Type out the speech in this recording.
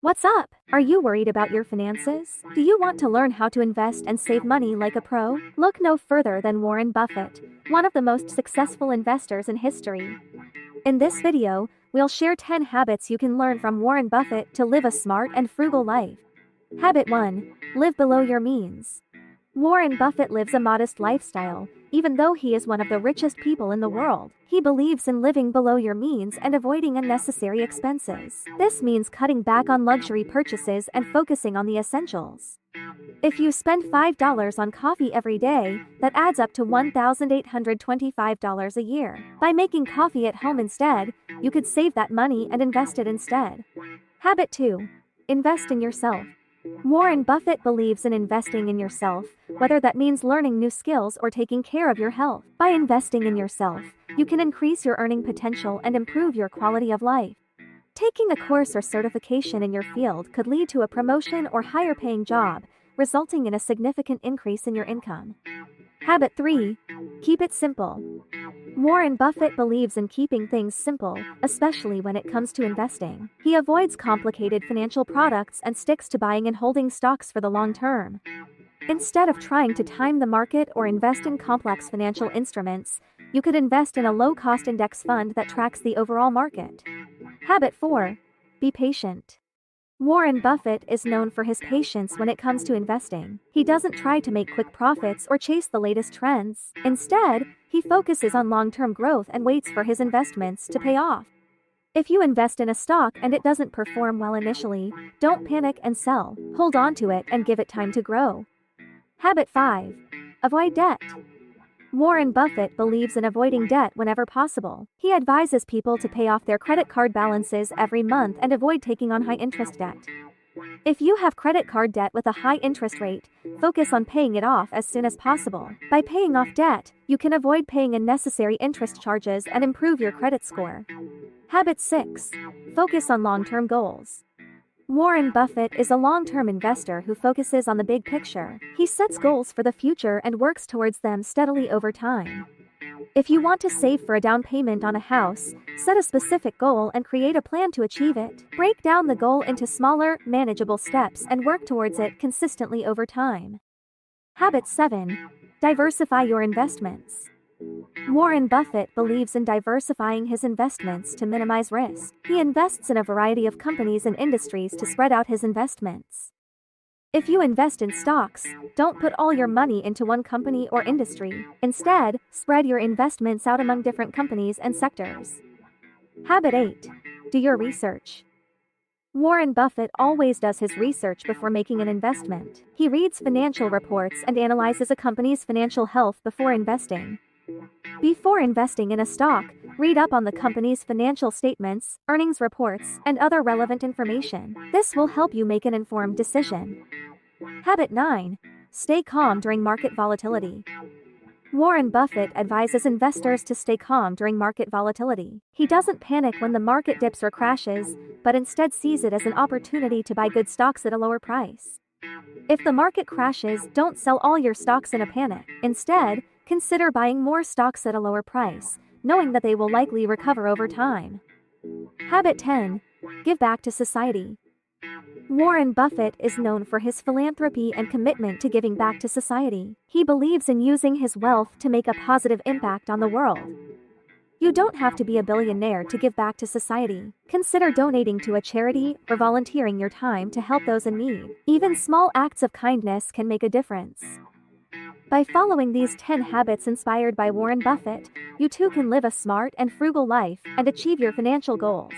What's up? Are you worried about your finances? Do you want to learn how to invest and save money like a pro? Look no further than Warren Buffett, one of the most successful investors in history. In this video, we'll share 10 habits you can learn from Warren Buffett to live a smart and frugal life. Habit 1. Live below your means. Warren Buffett lives a modest lifestyle, even though he is one of the richest people in the world. He believes in living below your means and avoiding unnecessary expenses. This means cutting back on luxury purchases and focusing on the essentials. If you spend $5 on coffee every day, that adds up to $1,825 a year. By making coffee at home instead, you could save that money and invest it instead. Habit 2. Invest in yourself. Warren Buffett believes in investing in yourself, whether that means learning new skills or taking care of your health. By investing in yourself, you can increase your earning potential and improve your quality of life. Taking a course or certification in your field could lead to a promotion or higher paying job, resulting in a significant increase in your income. Habit 3. Keep it simple. Warren Buffett believes in keeping things simple, especially when it comes to investing. He avoids complicated financial products and sticks to buying and holding stocks for the long term. Instead of trying to time the market or invest in complex financial instruments, you could invest in a low-cost index fund that tracks the overall market. Habit 4. Be patient. Warren Buffett is known for his patience when it comes to investing. He doesn't try to make quick profits or chase the latest trends. Instead, he focuses on long-term growth and waits for his investments to pay off. If you invest in a stock and it doesn't perform well initially, don't panic and sell. Hold on to it and give it time to grow. Habit 5. Avoid debt. Warren Buffett believes in avoiding debt whenever possible. He advises people to pay off their credit card balances every month and avoid taking on high-interest debt. If you have credit card debt with a high interest rate, focus on paying it off as soon as possible. By paying off debt, you can avoid paying unnecessary interest charges and improve your credit score. Habit 6. Focus on long-term goals. Warren Buffett is a long-term investor who focuses on the big picture. He sets goals for the future and works towards them steadily over time. If you want to save for a down payment on a house, set a specific goal and create a plan to achieve it. Break down the goal into smaller, manageable steps and work towards it consistently over time. Habit 7. Diversify your investments. Warren Buffett believes in diversifying his investments to minimize risk. He invests in a variety of companies and industries to spread out his investments. If you invest in stocks, don't put all your money into one company or industry. Instead, spread your investments out among different companies and sectors. Habit 8. Do your research. Warren Buffett always does his research before making an investment. He reads financial reports and analyzes a company's financial health before investing. Before investing in a stock, read up on the company's financial statements, earnings reports, and other relevant information. This will help you make an informed decision. Habit 9. Stay calm during market volatility. Warren Buffett advises investors to stay calm during market volatility. He doesn't panic when the market dips or crashes, but instead sees it as an opportunity to buy good stocks at a lower price. If the market crashes, don't sell all your stocks in a panic. Instead, consider buying more stocks at a lower price, knowing that they will likely recover over time. Habit 10. Give back to society. Warren Buffett is known for his philanthropy and commitment to giving back to society. He believes in using his wealth to make a positive impact on the world. You don't have to be a billionaire to give back to society. Consider donating to a charity or volunteering your time to help those in need. Even small acts of kindness can make a difference. By following these 10 habits inspired by Warren Buffett, you too can live a smart and frugal life and achieve your financial goals.